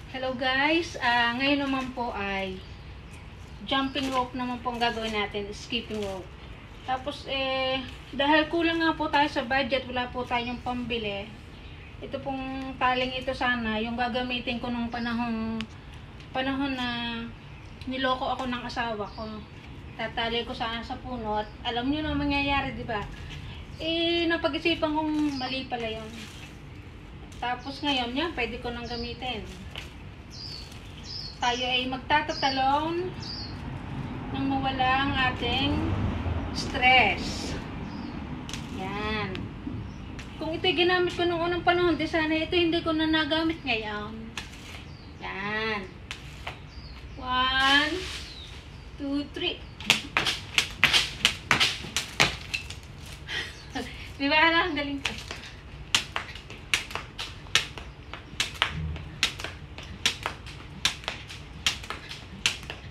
Hello guys, ngayon naman po ay jumping rope naman po ang gagawin natin, skipping rope. Tapos dahil kulang nga po tayo sa budget, wala po tayong pambili. Ito pong taling ito sana, yung gagamitin ko nung panahon na niloko ako ng asawa ko. Tatali ko sana sa puno at alam niyo na mangyayari, di ba? Napag-isipan kong mali pala yun. Tapos ngayon, yan, pwede ko nang gamitin. Tayo ay magtatatalon nang mawala ang ating stress. Yan. Kung ito'y ginamit ko nung unang panahon, di sana ito hindi ko na nagamit ngayon. Yan. 1, 2, 3. Di ba alam? Ang galing ko.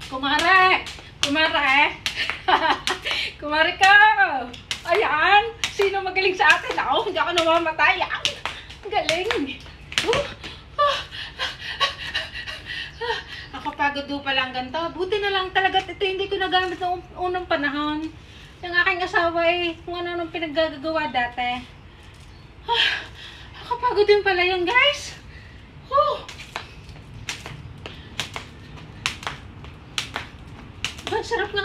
Kumare! Kumare! Kumare ka! Ayan! Sino magaling sa atin? Ako, hindi ako namamatay. Ang galing! Nakapagod do palang ganito. Buti na lang talaga ito hindi ko nagamit noong unang panahon. Yung aking asawa kung ano nung pinaggagawa dati. Nakapagod din pala yun, guys. Ang sarap nga